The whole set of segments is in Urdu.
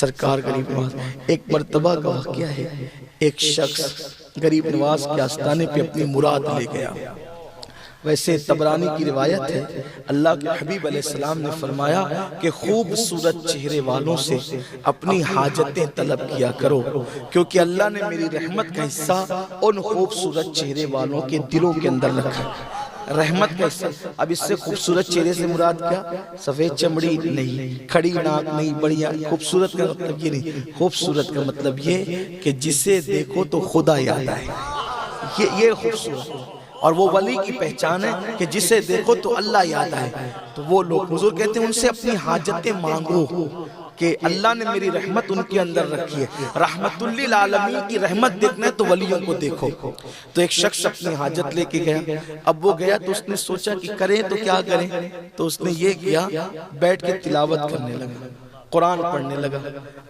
سرکار غریب نواز۔ ایک مرتبہ کا واقعہ ہے، ایک شخص غریب نواز کے آستانے پہ اپنی مراد لے گیا۔ ویسے طبرانی کی روایت ہے، اللہ کے حبیب علیہ السلام نے فرمایا کہ خوبصورت چہرے والوں سے اپنی حاجتیں طلب کیا کرو، کیونکہ اللہ نے میری رحمت کا حصہ ان خوبصورت چہرے والوں کے دلوں کے اندر رکھا ہے۔ رحمت کا حصہ۔ اب اس سے خوبصورت چہرے سے مراد کیا؟ سفید چمڑی نہیں، کھڑی ناک نہیں، بڑھیا۔ خوبصورت کا مطلب یہ نہیں، خوبصورت کا مطلب یہ کہ جسے دیکھو تو خدا یاد آئے، یہ خوبصورت۔ اور وہ ولی کی پہچان ہے کہ جسے دیکھو تو اللہ یاد آئے۔ تو وہ لوگ حضور کہتے ہیں ان سے اپنی حاجتیں مانگو کہ اللہ نے میری رحمت ان کے اندر رکھی ہے۔ رحمت للعالمین کی رحمت دیکھنا ہے تو ولیوں کو دیکھو۔ تو ایک شخص اپنی حاجت لے کے گیا۔ اب وہ گیا تو اس نے سوچا کہ کریں تو کیا کریں، تو اس نے یہ کیا، بیٹھ کے تلاوت کرنے لگا، قرآن پڑھنے لگا۔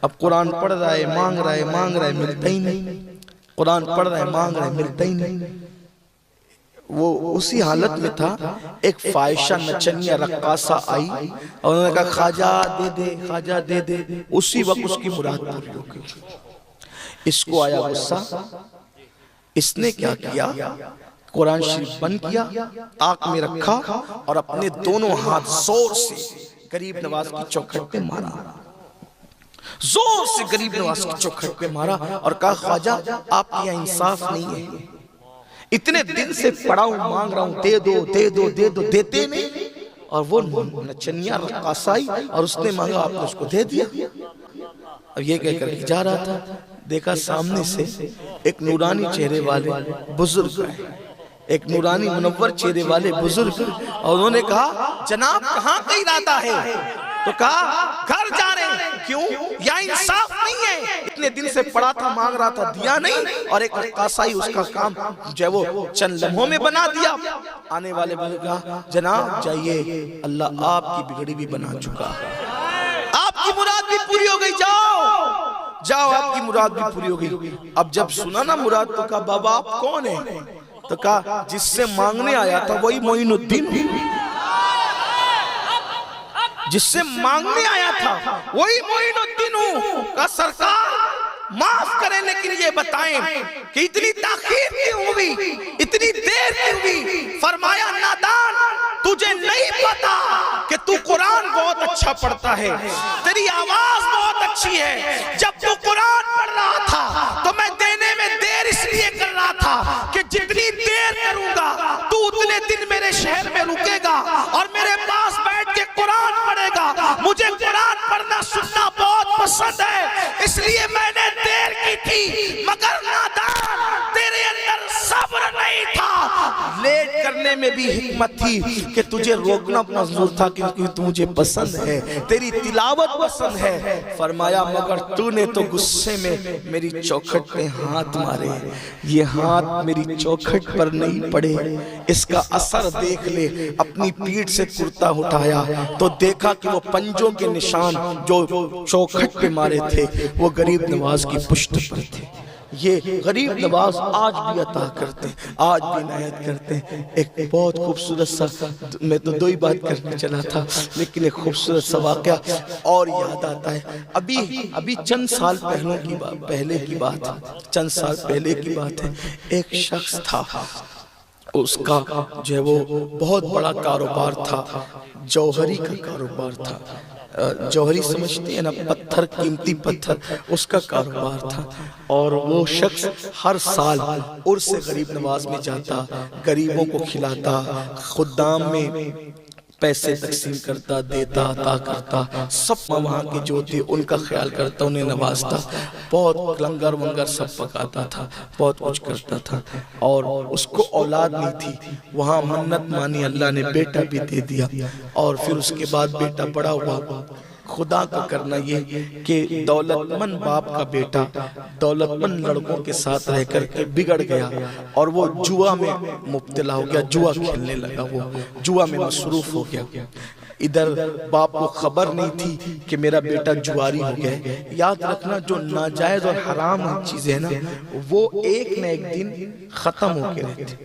اب قرآن پڑھ رہا ہے، مانگ رہا ہے، مانگ رہا ہے، ملتا ہی نہیں۔ قرآن پڑھ رہا ہے، مانگ رہا ہے، ملتا ہی نہیں۔ وہ اسی حالت میں تھا، ایک فائشہ نچنیہ رقاصہ آئی اور انہوں نے کہا خواجہ دے دے، خواجہ دے دے۔ اسی وقت اس کی مراد پوری ہو گئی۔ اس کو آیا غصہ، اس نے کیا کیا، قرآن شریف بند کیا، آنکھ میں رکھا اور اپنے دونوں ہاتھ زور سے غریب نواز کی چوکھٹ پہ مارا، زور سے غریب نواز کی چوکھٹ پہ مارا اور کہا خواجہ آپ کی یہاں انصاف نہیں ہے، اتنے دن سے پڑا ہوں، مانگ رہا ہوں، دے دو دے دو دے دو، دیتے نہیں۔ اور وہ نچنیہ رقاصہ آئی اور اس نے مانگا، آپ نے اس کو دے دیا۔ اب یہ کہہ کر کے جا رہا تھا، دیکھا سامنے سے ایک نورانی چہرے والے بزرگ آئے، ایک نورانی منور چہرے والے بزرگ، اور انہوں نے کہا جناب کہاں کا ارادہ ہے؟ تو کہا گھر جا رہے ہیں۔ کیوں؟ یا انصاف نہیں ہے، اتنے دن سے پڑا تھا، مانگ رہا تھا، دیا نہیں، اور ایک رقاصائی اس کا کام جو ہے وہ چند لمحوں میں بنا دیا۔ آنے والے بزرگ کہا جناب جائیے، اللہ آپ کی بگڑی بھی بنا چکا، آپ کی مراد بھی پوری ہو گئی، جاؤ جاؤ، آپ کی مراد بھی پوری ہو گئی۔ اب جب سنا نا مراد تو کہا بابا آپ کون ہیں؟ تو کہا جس سے مانگنے آیا تھا وہی معین الدین ہوں، جس سے مانگنے آیا تھا وہی معین الدین ہوں۔ کہا سرکار معاف کریں لیکن یہ بتائیں کہ اتنی تاخیر کیوں ہوئی، اتنی دیر کیوں ہوئی؟ فرمایا نادان تجھے نہیں پتا کہ تو قرآن بہت اچھا پڑھتا ہے، تیری آواز بہت اچھی ہے، جب تو قرآن پڑھ رہا تھا تو میں دینے میں دیر اس لیے کر رہا تھا کہ جتنی دیر کروں گا تو اتنے دن میرے شہر میں رکے گا اور میرے پاس بیٹھ کے قرآن پڑھے گا۔ مجھے قرآن پڑھنا سننا بہت پسند ہے، اس لیے میں نے دیر کی تھی، مگر نادان تیرے اندر صبر نہیں تھا۔ لیٹ کرنے میں بھی حکمت تھی کہ تجھے روکنا منظور تھا کیونکہ تو مجھے پسند ہے، تیری تلاوت پسند ہے۔ فرمایا مگر تو نے تو غصے میں میری چوکھٹ پہ ہاتھ مارے، یہ ہاتھ میری چوکھٹ پر نہیں پڑے، اس کا اثر دیکھ لے۔ اپنی پیٹھ سے کرتا اٹھایا تو دیکھا کہ وہ پنجوں کے نشان جو چوکھٹ پہ مارے تھے وہ غریب نواز کی پشت پر تھے۔ یہ غریب نواز آج بھی عطا کرتے ہیں، آج بھی عنایت کرتے ہیں۔ ایک بہت خوبصورت سا، میں تو دو ہی بات کرنے چلا تھا لیکن ایک خوبصورت سا واقعہ اور یاد آتا ہے۔ ابھی چند سال پہلے کی بات ہے، چند سال پہلے کی بات ہے۔ ایک شخص تھا، اس کا جو ہے وہ بہت بڑا کاروبار تھا، جوہری کا کاروبار تھا۔ جوہری سمجھتے ہیں نا، پتھر، قیمتی پتھر، اس کا کاروبار تھا۔ اور وہ شخص ہر سال عرس غریب نواز میں جاتا، غریبوں کو کھلاتا، خدام میں پیسے تقسیم کرتا، دیتا، عطا کرتا، سب وہاں کے جو تھے ان کا خیال کرتا، انہیں نوازتا، بہت لنگر ونگر سب پکاتا تھا، بہت کچھ کرتا تھا۔ اور اس کو اولاد نہیں تھی، وہاں منت مانی، اللہ نے بیٹا بھی دے دیا۔ اور پھر اس کے بعد بیٹا بڑا ہوا۔ خدا کا کرنا یہ کہ دولت مند باپ کا بیٹا دولت مند لڑکوں کے ساتھ رہ کر کے بگڑ گیا اور وہ جوا میں مبتلا ہو گیا، جوا کھیلنے لگا، وہ جوا میں مصروف ہو گیا۔ ادھر باپ کو خبر نہیں تھی کہ میرا بیٹا جواری ہو گیا ہے۔ یاد رکھنا جو ناجائز اور حرام چیزیں ہیں نا وہ ایک نہ ایک دن ختم ہو کے رہتے۔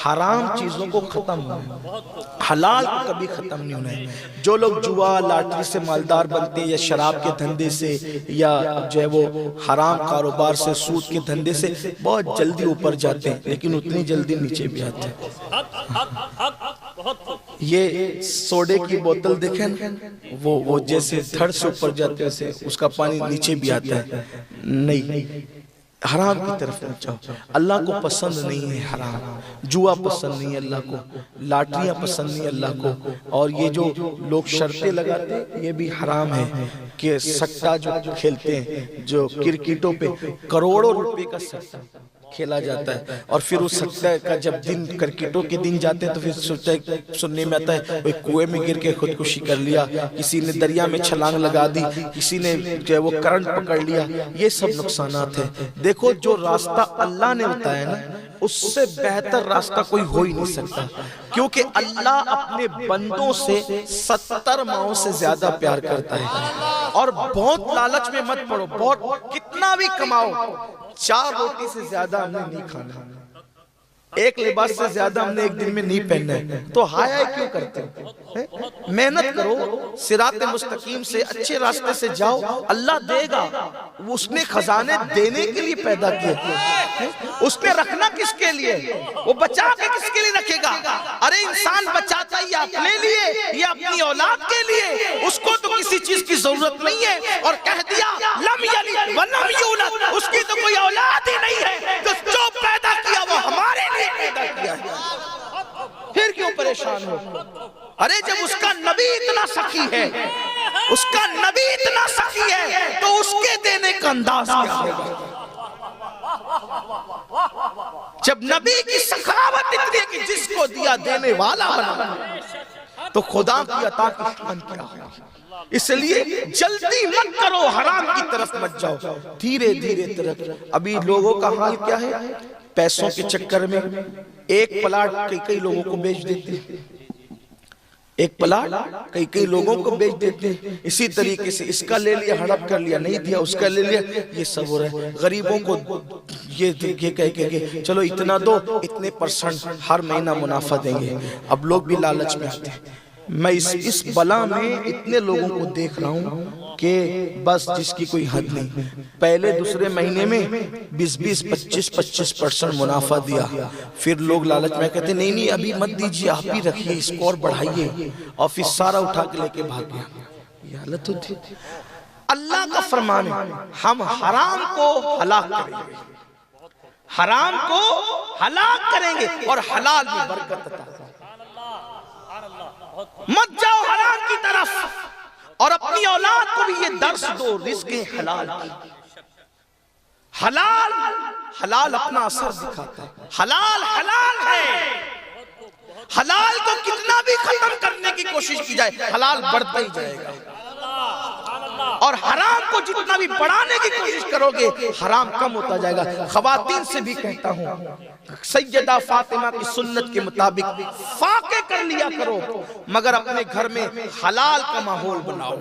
حرام چیزوں کو ختم ہونا ہے، حلال کو کبھی ختم نہیں ہونا ہے۔ جو لوگ جوا لاٹری سے مالدار بنتے ہیں یا شراب کے دھندے سے یا جو ہے وہ حرام کاروبار سے سود کے دھندے سے بہت جلدی اوپر جاتے ہیں لیکن اتنی جلدی نیچے بھی آتے ہیں۔ یہ سوڈے کی بوتل دیکھیں وہ جیسے دھڑ سے اوپر جاتے ہیں اس کا پانی نیچے بھی آتا ہے، نہیں، حرام کی طرف مت جاؤ۔ اللہ کو پسند نہیں ہے حرام، جوا پسند نہیں ہے اللہ کو، لاٹریاں پسند نہیں ہے اللہ کو، اور یہ جو لوگ شرطیں لگاتے ہیں یہ بھی حرام ہے کہ سٹا جو کھیلتے ہیں، جو کرکٹوں پہ کروڑوں روپے کا سٹا کھیلا جاتا ہے اور پھر اس سٹے کا جب دن کرکٹوں کے دن جاتے ہیں تو پھر سوچتا ہے، سننے میں آتا ہے کوئی کنویں میں گر کے خودکشی کر لیا، کسی نے دریا میں چھلانگ لگا دی، کسی نے جو ہے وہ کرنٹ پکڑ لیا۔ یہ سب نقصانات ہیں۔ دیکھو جو راستہ اللہ نے بتایا نا اس سے بہتر راستہ کوئی ہو ہی نہیں سکتا، کیونکہ اللہ اپنے بندوں سے 70 ماؤں سے زیادہ پیار کرتا ہے۔ اور بہت لالچ میں مت پڑو، بہت کتنا بھی کماؤ، 4 روٹی سے زیادہ ہم نے نہیں کھانا، ایک لباس سے زیادہ ہم نے ایک دن میں نہیں پہننا ہے، تو ہائے کیوں کرتے ہیں؟ محنت کرو، صراط مستقیم سے اچھے راستے سے جاؤ، اللہ دے گا۔ اس نے خزانے دینے کے لیے پیدا کیے، اس نے رکھنا کس کے لیے؟ وہ بچا کے کس کے لیے رکھے گا؟ ارے انسان بچاتا ہی اپنے لیے یا اپنی اولاد کے لیے، اس کو تو کسی چیز کی ضرورت نہیں ہے، اور کہہ دیا لم یلد ولم یولد، اس کی تو کوئی اولاد ہی نہیں ہے، تو جو پیدا کیا وہ ہمارے لیے پیدا کیا ہے، پھر کیوں پریشان ہو؟ ارے جب اس کا نبی اتنا سخی ہے، اس کا نبی اتنا سخی ہے تو اس کے دینے کا انداز کیا ہوگا؟ جب نبی کی سخاوت اتنی ہے کہ جس کو دیا دینے والا بنا، تو خدا کی عطا کی شان کیا ہوگی؟ اس لیے جلدی مت کرو، حرام کی طرف مت جاؤ، دھیرے دھیرے طرف۔ ابھی لوگوں کا حال کیا ہے؟ پیسوں کے چکر میں ایک پلاٹ کئی لوگوں کو بیچ دیتے ہیں، ایک پلاٹ کئی لوگوں کو بیچ دیتے ہیں، اسی طریقے سے اس کا لے لیا ہڑپ کر لیا، نہیں دیا اس کا لے لیا، یہ سب ہو رہا ہے۔ غریبوں کو یہ کہہ کہ چلو اتنا دو، اتنے % ہر مہینہ منافع دیں گے، اب لوگ بھی لالچ میں آتے ہیں۔ میں اس بلا میں اتنے لوگوں کو دیکھ رہا ہوں کہ بس جس کی کوئی حد نہیں، پہلے دوسرے مہینے میں 20 25% منافع دیا، پھر لوگ لالچ میں کہتے نہیں نہیں ابھی مت دیجیے، آپ ہی رکھیے، اس کو اور بڑھائیے، اور پھر سارا اٹھا کے لے کے بھاگ گیا۔ یہ حالت ہوتی ہے۔ اللہ کا فرمان ہے ہم حرام کو ہلاک کریں گے، حرام کو ہلاک کریں گے اور حلال میں برکت عطا کریں گے۔ مت جاؤ حرام کی طرف، اور اپنی اولاد کو بھی یہ درس دو رزق حلال کی۔ حلال حلال اپنا اثر دکھاتا ہے، حلال حلال ہے، حلال کو کتنا بھی ختم کرنے کی کوشش کی جائے حلال بڑھتا ہی جائے گا، اور حرام کو جتنا بھی بڑھانے کی کوشش کرو گے حرام کم ہوتا جائے گا۔ خواتین سے بھی کہتا ہوں سیدہ فاطمہ کی سنت کے مطابق فاقے کر لیا کرو، مگر اپنے گھر میں حلال کا ماحول بناؤ،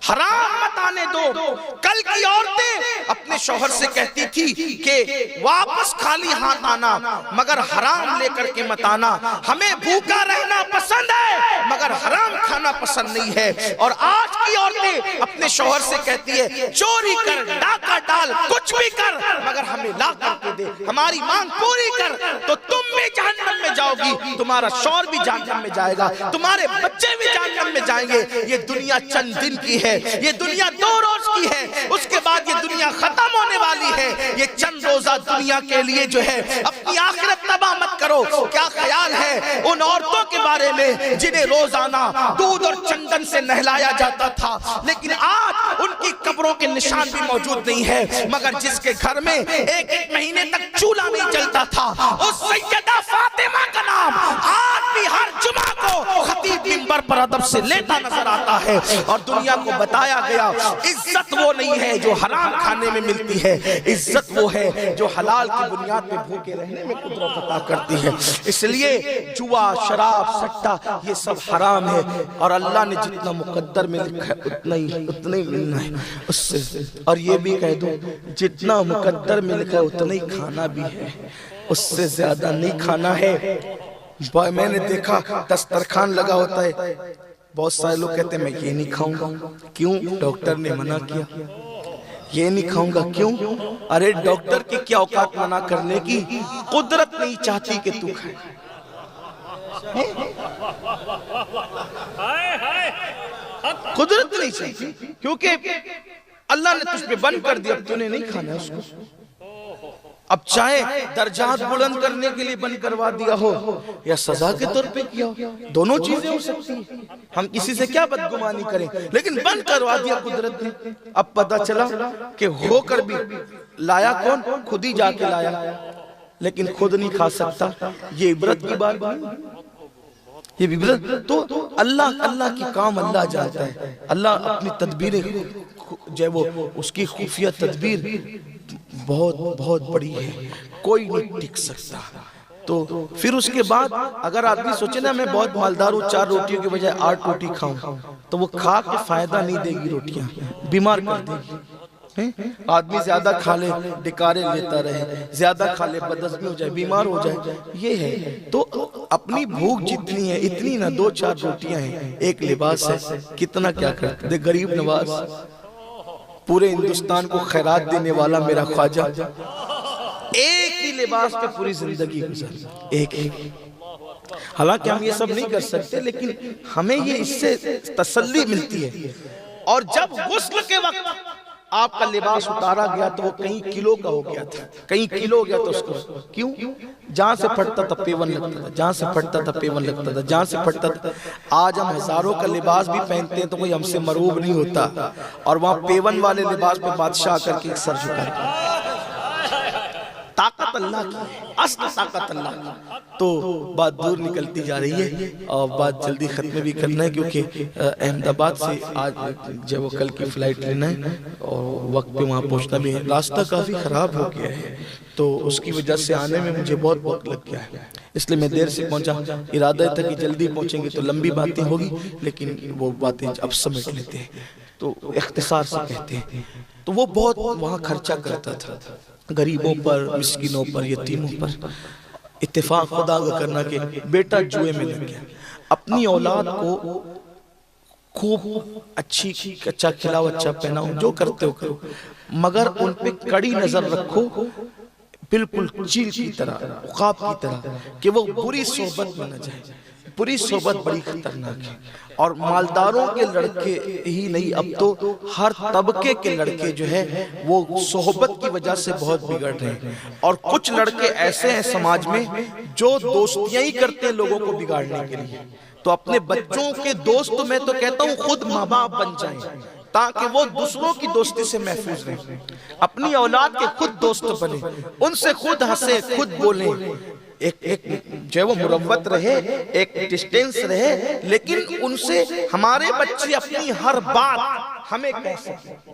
حرام مت آنے دو۔ کل کی عورتیں اپنے شوہر سے کہتی تھی کہ واپس خالی ہاتھ آنا مگر حرام لے کر کے مت آنا، ہمیں بھوکا رہنا پسند ہے مگر حرام کھانا پسند نہیں ہے۔ اور آج کی عورتیں اپنے شوہر سے کہتی ہے چوری کر، ڈاکہ ڈال، کچھ بھی کر مگر ہمیں لا کر کے دے، ہماری مانگ پوری کر، تو تم بھی جہنم میں جاؤ گی، تمہارا شوہر بھی جہنم میں جائے گا، تمہارے بچے بھی جہنم میں جائیں گے۔ یہ دنیا چند دن کی ہے، یہ دنیا 2 روز کی ہے، اس کے بعد یہ دنیا ختم ہونے والی ہے۔ یہ چند روزہ دنیا کے لیے جو ہے اپنی آخرت تباہ مت کرو۔ کیا خیال ہے ان عورتوں کے بارے میں جنہیں روزانہ دودھ اور چندن سے نہلایا جاتا تھا، لیکن آج ان کی قبروں کے نشان بھی موجود نہیں ہے، مگر جس کے گھر میں ایک مہینے تک چولہا نہیں جلتا تھا، اس سیدہ فاطمہ کا نام آج بھی ہر جمعہ کو خطیب منبر پر ادب سے لیتا نظر آتا ہے۔ اور دنیا کو بتایا گیا عزت وہ نہیں ہے جو حرام کھانے میں ملتی ہے، عزت وہ ہے جو حلال کی بنیاد پہ بھوکے رہنے میں قدرت عطا کرتی ہے۔ اس لیے جوا، شراب، سٹا یہ سب حرام ہے، اور اللہ نے جتنا مقدر میں لکھا ہے اتنا ہی ملنا ہے اس سے۔ اور یہ بھی کہہ دو جتنا مقدر میں لکھا ہے اتنا ہی کھانا بھی ہے۔ اس سے زیادہ نہیں کھانا ہے۔ میں نے دیکھا دسترخوان لگا ہوتا ہے، بہت سارے لوگ کہتے ہیں میں یہ نہیں کھاؤں گا، کیوں؟ ڈاکٹر نے منع کیا۔ یہ نہیں کھاؤں گا کیوں؟ ارے ڈاکٹر کی کیا اوقات منع کرنے کی، قدرت نہیں چاہتی کہ تو کھائے۔ قدرت نہیں چاہتی، کیونکہ اللہ نے تجھ پہ بند کر دیا، اب تو نے نہیں کھانا اس کو۔ اب چاہے درجات بلند کرنے کے لیے بند کروا دیا ہو یا سزا کے طور پہ کیا ہو، دونوں چیزیں ہو سکتی ہیں، ہم کسی سے کیا بدگمانی کریں، لیکن بند کروا دیا قدرت نے۔ اب پتہ چلا کہ ہو کر بھی لایا کون؟ خود ہی جا کے لایا، لیکن خود نہیں کھا سکتا، یہ عبرت کی بات نہیں، یہ عبرت تو اللہ کی کام اللہ جانتا ہے۔ اللہ اپنی تدبیریں جو وہ اس کی خفیہ تدبیر بہت بہت بڑی ہے، کوئی نہیں ٹک سکتا۔ تو پھر اس کے بعد اگر آدمی سوچے نا میں بہت مالدار ہوں، 4 روٹیوں کے بجائے 8 روٹی کھاؤں، تو وہ کھا کے فائدہ نہیں دے گی، روٹیاں بیمار کر دے گی۔ آدمی زیادہ کھا لے ڈکارے لیتا رہے، زیادہ کھا لے بدہضمی ہو جائے، بیمار ہو جائے، یہ ہے۔ تو اپنی بھوک جتنی ہے اتنی نہ، 2-4 روٹیاں ہیں، ایک لباس ہے، کتنا کیا کرتے دے غریب نواز، پورے ہندوستان کو خیرات دینے والا میرا خواجہ، ایک ہی لباس پہ پوری زندگی گزر، ایک ہی۔ حالانکہ ہم یہ سب نہیں کر سکتے، لیکن ہمیں یہ اس سے تسلی ملتی ہے۔ اور جب غسل کے وقت آپ کا لباس اتارا گیا تو وہ کئی کلو کا ہو گیا تھا، کئی کلو ہو گیا تھا اس کو، کیوں؟ جہاں سے پھٹتا تھا پیون لگتا تھا، جہاں سے پھٹتا تھا پیون لگتا تھا، جہاں سے پھٹتا تھا۔ آج ہم ہزاروں کا لباس بھی پہنتے ہیں تو کوئی ہم سے مروب نہیں ہوتا، اور وہاں پیون والے لباس پہ بادشاہ کر کے ایک سر جھکاتا ہے۔ طاقت اللہ کی، اصل طاقت اللہ کی۔ تو بات دور نکلتی جا رہی ہے اور بات جلدی ختم بھی کرنا ہے، کیونکہ احمد آباد سے آج جب وہ کل کی فلائٹ لینا ہے اور وقت پہ وہاں پہنچنا بھی ہے، راستہ کافی خراب ہو گیا ہے، تو اس کی وجہ سے آنے میں مجھے بہت وقت لگ گیا ہے، اس لیے میں دیر سے پہنچا۔ ارادہ تھا کہ جلدی پہنچیں گے تو لمبی باتیں ہوگی، لیکن وہ باتیں اب سمجھ لیتے ہیں تو اختصار سے کہتے ہیں۔ تو وہ بہت وہاں خرچہ کرتا تھا، غریبوں پر، مسکینوں پر، یتیموں پر۔ اتفاق خدا کا کرنا کہ بیٹا جوئے میں لگ گیا۔ اپنی اولاد کو خوب اچھا کھلاؤ، اچھا پہناؤ، جو کرتے ہو کرو، مگر ان پہ کڑی نظر رکھو، بالکل چیل کی طرح، عقاب کی طرح، کہ وہ بری صحبت میں نہ جائے۔ بری صحبت بڑی خطرناک ہے، اور مالداروں کے لڑکے ہی نہیں، اب تو ہر طبقے کے لڑکے جو ہے وہ صحبت کی وجہ سے بہت بگڑ رہے ہیں، اور کچھ لڑکے ایسے ہیں سماج میں جو دوستیاں ہی کرتے ہیں لوگوں کو بگاڑنے کے لیے۔ تو اپنے بچوں کے دوست میں تو کہتا ہوں خود ماں باپ بن جائیں تاکہ وہ دوسروں کی دوستی سے محفوظ رہیں، اپنی اولاد کے خود دوست بنیں، ان سے خود ہنسیں، خود بولیں، ایک جو وہ مروت رہے، ایک ڈسٹینس رہے، لیکن ان سے ہمارے بچے اپنی ہر بات ہمیں کہہ سکیں۔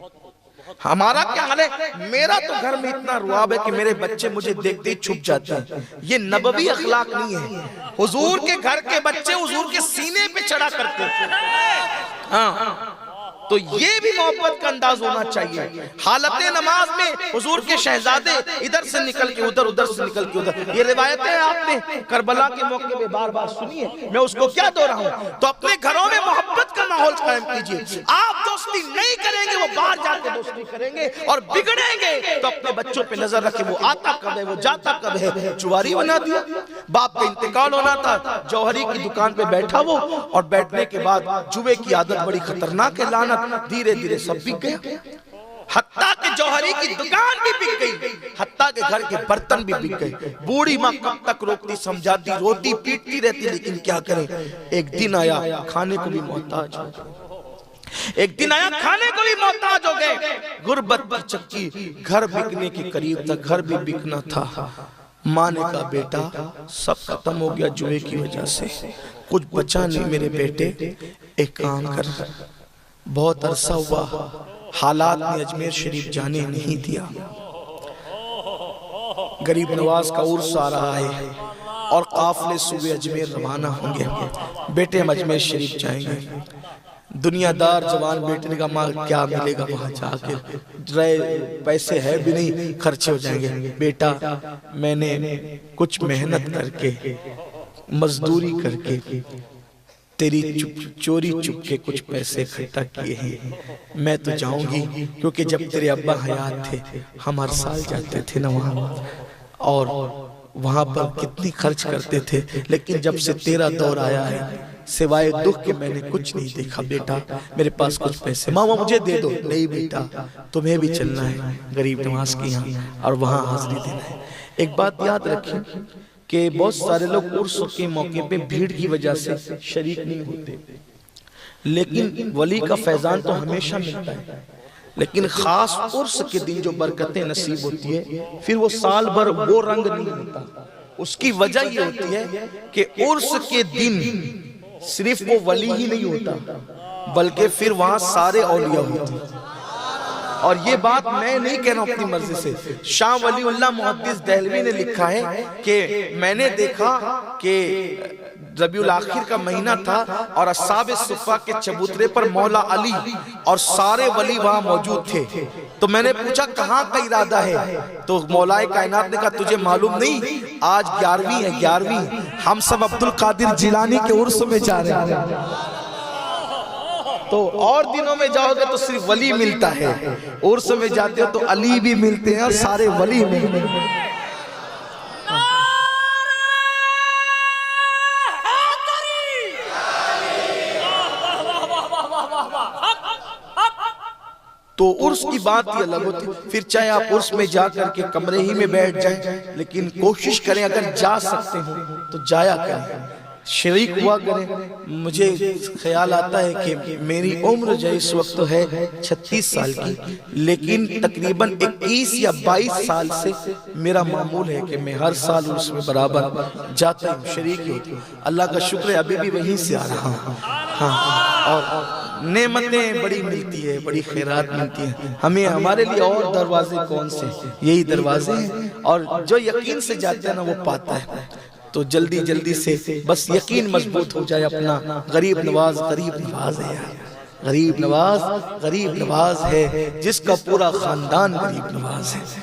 ہمارا کیا حال ہے؟ میرا تو گھر میں اتنا رواب ہے کہ میرے بچے مجھے دیکھتے ہی چھپ جاتے ہیں، یہ نبوی اخلاق نہیں ہے۔ حضور کے گھر کے بچے حضور کے سینے پہ چڑھا کرتے تھے، ہاں، تو یہ بھی محبت کا انداز ہونا چاہیے۔ حالت نماز میں حضور کے شہزادے ادھر سے نکل کے ادھر، ادھر سے نکل کے ادھر، یہ روایتیں آپ نے کربلا کے موقع پہ بار بار سنی ہے، میں اس کو کیا دو رہا ہوں۔ تو اپنے گھروں میں محبت کا ماحول قائم کیجئے۔ آپ دوستی نہیں کریں گے، وہ باہر جا کے دوستی کریں گے اور بگڑیں گے، تو اپنے بچوں پہ نظر رکھیں، وہ آتا کب ہے، وہ جاتا کب ہے۔ جواری بنا دیا، باپ کا انتقال ہونا تھا، جوہری کی دکان پہ بیٹھا وہ، اور بیٹھنے کے بعد جوے کی عادت بڑی خطرناک ہے، لعنت، دھیرے دھیرے سب بک گیا، حتیٰ کہ جوہری کی دکان بھی بک گئی، حتیٰ کہ گھر کے برتن بھی بک گئے۔ بوڑھی ماں کب تک روکتی سمجھاتی، روتی پیٹتی رہتی، لیکن کیا کریں۔ ایک دن آیا کھانے کو بھی محتاج ہو گئے، ایک دن آیا کھانے کو بھی محتاج ہو گئے، غربت کی چکی، گھر بکنے کے قریب تک، گھر بھی بکنا تھا۔ ماں نے کہا بیٹا سب ختم ہو گیا جوئے کی وجہ سے، کچھ بچا نہیں میرے بیٹے، ایک کام کر، بہت عرصہ ہوا حالات نے اجمیر شریف جانے نہیں دیا، غریب نواز کا عرس آ رہا ہے اور قافلے صوبے اجمیر روانہ ہوں گے، بیٹے ہم اجمیر شریف جائیں گے۔ دنیا دار جوان بیٹے نے کہا ماں کیا ملے گا وہاں جا کے، پیسے ہے بھی نہیں، خرچے ہو جائیں گے۔ بیٹا میں نے کچھ محنت کر کے، مزدوری کر کے، تیری چوری چپ کے کچھ پیسے اکٹھا کیے ہیں، میں تو جاؤں گی، کیونکہ جب تیرے ابا حیات تھے ہم ہر سال جاتے تھے نا وہاں، اور وہاں پر کتنی خرچ کرتے تھے، لیکن جب سے تیرا دور آیا ہے سوائے دکھ کے میں نے کچھ نہیں دیکھا۔ بیٹا میرے پاس کچھ پیسے ماما مجھے دے دو۔ نہیں بیٹا تمہیں بھی چلنا ہے غریب نواز کی یہاں اور وہاں حاضری دینا ہے۔ ایک بات یاد رکھیں کہ بہت سارے لوگ عرس کے موقع پہ بھیڑ کی وجہ سے شریک نہیں ہوتے، لیکن ولی کا فیضان تو ہمیشہ ملتا ہے، لیکن خاص عرس کے دن جو برکتیں نصیب ہوتی ہے پھر وہ سال بھر وہ رنگ نہیں ہوتا۔ اس کی وجہ یہ ہوتی ہے کہ عرس کے دن صرف وہ ولی ہی نہیں ہوتا بلکہ پھر وہاں سارے اولیاء ہوتے ہیں۔ اور یہ بات میں نہیں کہہ رہا ہوں اپنی مرضی سے، شاہ ولی اللہ محدث دہلوی نے لکھا ہے کہ میں نے دیکھا کہ ربیع الاخر کا مہینہ تھا اور اصحاب صفہ کے چبوترے پر مولا علی اور سارے ولی وہاں موجود تھے، تو میں نے پوچھا کہاں کا ارادہ ہے؟ تو مولا کائنات نے کہا تجھے معلوم نہیں، آج 11ویں ہے، 11ویں ہم سب عبدالقادر جیلانی کے عرس میں جا رہے ہیں۔ تو اور دنوں میں جاؤ گے تو صرف ولی ملتا ہے، عرس میں جاتے ہو تو علی بھی ملتے ہیں اور سارے ولی ملتے ہیں۔ تو عرس کی بات یہ الگ ہوتی، پھر چاہے آپ عرس میں جا کر کے کمرے ہی میں بیٹھ جائیں، لیکن کوشش کریں اگر جا سکتے ہوں تو جایا کریں، شریک ہوا کریں۔ مجھے خیال آتا ہے کہ میری عمر جو اس وقت ہے 36 سال کی، لیکن تقریباً 21 یا 22 سال سے میرا معمول ہے کہ میں ہر سال اس میں برابر جاتا ہوں، شریک ہوتا ہوں۔ اللہ کا شکر ہے ابھی بھی وہیں سے آ رہا ہوں، اور نعمتیں بڑی ملتی ہے، بڑی خیرات ملتی ہیں ہمیں۔ ہمارے لیے اور دروازے کون سے؟ یہی دروازے ہیں، اور جو یقین سے جاتے ہیں نا وہ پاتا ہے۔ تو جلدی جلدی سے بس یقین مضبوط ہو جائے اپنا، غریب نواز غریب نواز ہے، غریب نواز غریب نواز ہے، جس کا پورا خاندان غریب نواز ہے۔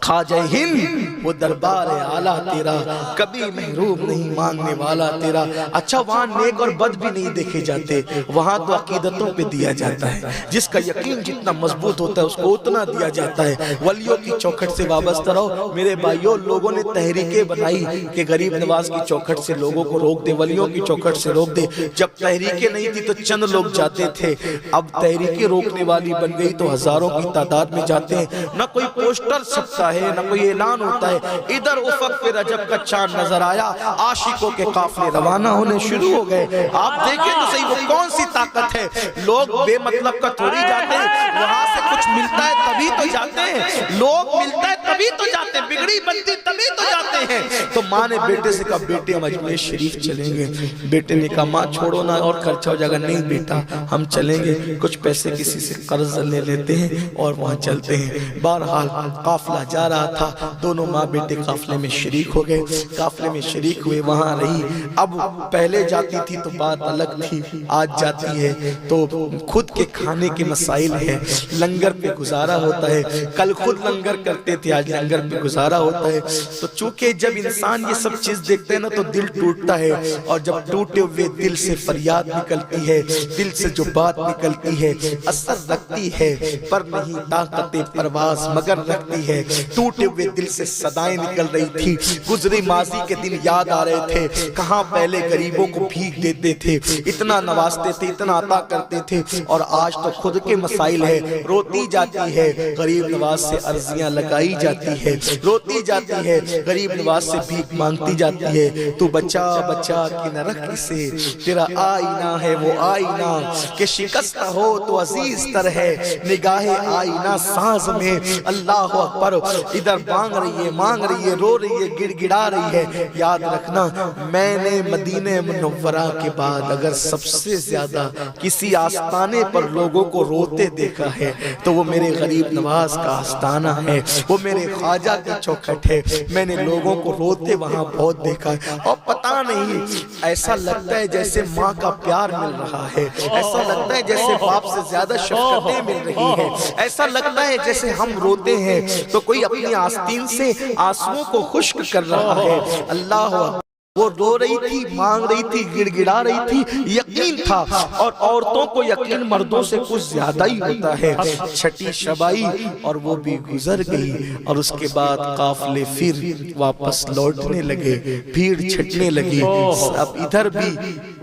خواجہ ہند وہ دربار اعلیٰ تیرا، کبھی محروم نہیں مانگنے والا تیرا۔ اچھا وہاں نیک اور بد بھی نہیں دیکھے جاتے، وہاں تو عقیدتوں پہ دیا جاتا ہے، جس کا یقین جتنا مضبوط ہوتا ہے اس کو اتنا دیا جاتا ہے۔ ولیوں کی چوکھٹ سے وابستہ رہو میرے بھائیوں۔ لوگوں نے تحریکیں بنائی کہ غریب نواز کی چوکھٹ سے لوگوں کو روک دے، ولیوں کی چوکھٹ سے روک دے۔ جب تحریکیں نہیں تھی تو چند لوگ جاتے تھے، اب تحریکیں روکنے والی بن گئی تو ہزاروں کی تعداد میں جاتے ہیں۔ نہ کوئی پوسٹر چھپتا ہے نہ کوئی اعلان ہوتا ہے، ادھر افق پہ رجب کا چاند نظر آیا، عاشقوں کے قافلے روانہ ہونے شروع ہو گئے۔ آپ دیکھیں تو صحیح وہ کون سی طاقت ہے، لوگ بے مطلب کا تھوڑی جاتے ہیں، وہاں سے کچھ ملتا ہے تبھی تو جاتے ہیں، لوگ ملتا ہے تبھی تو جاتے ہیں، بگڑی بنتی تبھی تو جاتے ہیں۔ تو ماں نے بیٹے سے کہا بیٹے ہم اجمیر شریف چلیں گے۔ بیٹے نے کہا ماں چھوڑو نا اور خرچہ ہو جائے گا۔ نہیں بیٹا ہم چلیں گے، کچھ پیسے کسی سے قرض لے لیتے ہیں اور وہاں چلتے ہیں۔ بہرحال قافلہ جا رہا تھا، دونوں ماں بیٹے قافلے میں شریک ہو گئے، قافلے میں شریک ہوئے، وہاں رہی۔ اب پہلے جاتی تھی تو بات الگ تھی، آج جاتی ہے تو خود کے کھانے کے مسائل ہیں، لنگر پہ گزارا ہوتا ہے۔ کل خود لنگر کرتے تھے، آج لنگر پہ گزارا ہوتا ہے۔ تو چونکہ جب انسان یہ سب چیز دیکھتے ہیں نا تو دل ٹوٹتا ہے، اور جب ٹوٹے ہوئے دل سے فریاد نکلتی ہے، دل سے جو بات نکلتی ہے اثر رکھتی ہے، پر نہیں طاقت پرواز مگر رکھتی ہے۔ ٹوٹے ہوئے دل سے صدائیں نکل رہی تھی، گزرے ماضی کے دن یاد آ رہے تھے، کہاں پہلے غریبوں کو بھیک دیتے تھے، اتنا نوازتے تھے، اتنا عطا کرتے تھے، اور آج تو خود کے مسائل ہے، روتی جاتی ہے غریب نواز سے عرضیاں لگائی جاتی ہے، روتی جاتی ہے غریب نواز سے بھیک مانگتی جاتی ہے۔ تو بچا بچا کہ نہ رکھ سے، تیرا آئینہ ہے وہ آئینہ کہ شکستہ ہو تو عزیز تر ہے، نگاہ آئینہ ساز میں اللہ اکبر۔ ادھر مانگ رہی ہے، رو رہی ہے، گڑ گڑا رہی ہے۔ یاد رکھنا میں نے مدینہ منورہ کے بعد اگر سب سے زیادہ کسی آستانے پر لوگوں کو روتے دیکھا ہے تو وہ میرے غریب نواز کا آستانہ ہے، وہ میرے خواجہ کی چوکھٹ ہے۔ میں نے لوگوں کو روتے وہاں بہت دیکھا ہے، اور پتہ نہیں، ایسا لگتا ہے جیسے ماں کا پیار مل رہا ہے، ایسا لگتا ہے جیسے باپ سے زیادہ شفقتیں مل رہی ہیں، ایسا لگتا ہے جیسے ہم روتے ہیں تو کوئی اپنی آستین سے آنسوؤں کو خشک کر رہا ہے۔ اللہ وہ رو رہی تھی، مانگ رہی تھی، گڑ گڑا رہی تھی، یقین تھا، اور عورتوں کو یقین مردوں سے کچھ زیادہ ہی ہوتا ہے۔ چھٹی شب آئی اور وہ بھی گزر گئی، اور اس کے بعد قافلے پھر واپس لوٹنے لگے، بھیڑ چھٹنے لگی۔ اب ادھر بھی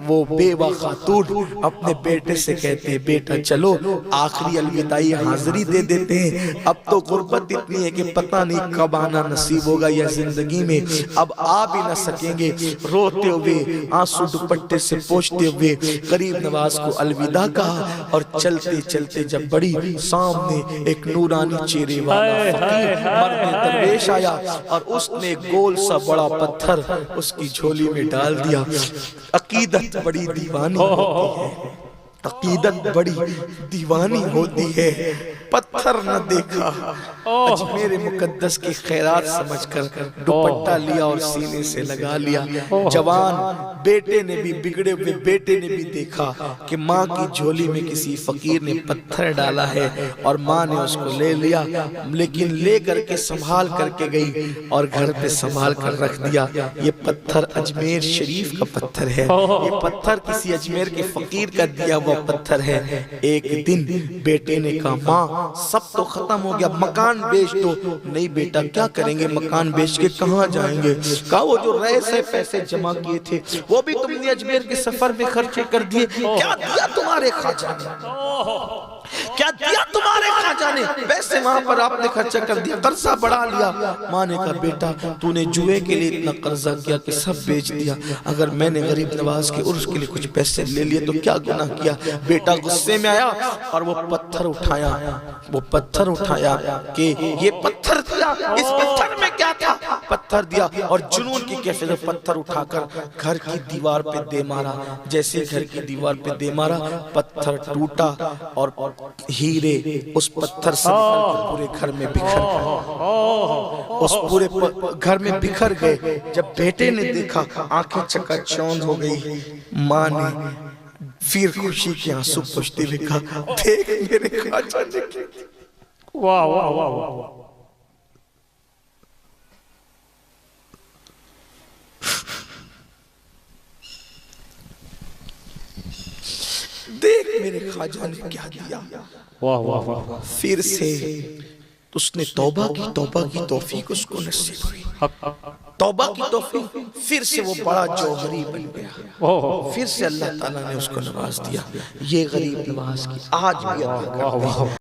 وہ بیوہ خاتون اپنے بیٹے سے کہتے ہیں بیٹا چلو آخری الوداعی حاضری دے دیتے ہیں، اب تو غربت اتنی ہے کہ پتہ نہیں کب آنا نصیب ہوگا یا زندگی میں اب آ بھی نہ سکیں گے۔ روتے ہوئے آنسو دوپٹے سے پوچھتے ہوئے غریب نواز کو الوداع کہا، اور چلتے چلتے جب بڑی سامنے ایک نورانی چہرے والا فقیر مرد درویش آیا، اور اس نے گول سا بڑا پتھر اس کی جھولی میں ڈال دیا۔ عقیدت بڑی دیوانی ہوتی ہے، عقیدت بڑی دیوانی ہوتی ہے۔ پتھر نہ دیکھا، اجمیر مقدس کی خیرات سمجھ کر دوپٹہ لیا اور سینے سے لگا لیا۔ جوان بیٹے نے بھی، بگڑے ہوئے بیٹے نے بھی دیکھا کہ ماں کی جھولی میں کسی فقیر نے پتھر ڈالا ہے، اور ماں نے اس کو لے لیا، لیکن لے کر کے سنبھال کر کے گئی اور گھر پہ سنبھال کر رکھ دیا۔ یہ پتھر اجمیر شریف کا پتھر ہے، یہ پتھر کسی اجمیر کے فقیر کا دیا ہوا پتھر ہے۔ ایک دن بیٹے نے کہا ماں سب تو ختم ہو گیا، مکان بیچ دو۔ نہیں بیٹا کیا کریں گے، مکان بیچ کے کہاں جائیں گے؟ کہا وہ جو رئیس سے پیسے جمع کیے تھے وہ بھی تم نے اجمیر کے سفر میں خرچے کر دیے۔ کیا دیا تمہارے خواجہ نے، کیا دیا تمہارے خواجہ نے؟ پیسے وہاں پر آپ نے خرچہ کر دیا، قرضہ بڑھا لیا۔ ماں نے کہا بیٹا تو نے جوئے کے لیے اتنا قرضہ کیا کہ سب بیچ دیا، اگر میں نے غریب نواز کے عرس کے لیے کچھ پیسے لے لیے تو کیا گناہ کیا؟ بیٹا غصے میں آیا اور وہ پتھر اٹھایا کہ یہ پتھر دیا، اس پتھر میں کیا تھا؟ پتھر دیا، اور جنون کی کیفیت پتھر اٹھا کر گھر کی دیوار پہ دے مارا۔ جیسے گھر کی دیوار پہ دے مارا پتھر ٹوٹا، اور ہیرے اس پتھر سے نکل کر پورے گھر میں بکھر گئے، اس پورے گھر میں بکھر گئے۔ جب بیٹے نے دیکھا آنکھیں چکا چوند ہو گئی۔ ماں نے پھر خوشی کے آنسو پوچھتے ہوئے کہا دیکھ میرے خواجہ نے کیا۔ واہ واہ واہ واہ، دیکھ میرے خواجہ نے کیا دیا۔ واہ واہ واہ، پھر سے اس نے توبہ کی توفیق اس کو نصیب ہوئی، توبہ کی توفیق۔ پھر سے وہ بڑا جوہری بن گیا، پھر سے اللہ تعالیٰ نے اس کو نواز دیا۔ یہ غریب نواز کی آج بھی اللہ کرتے ہیں۔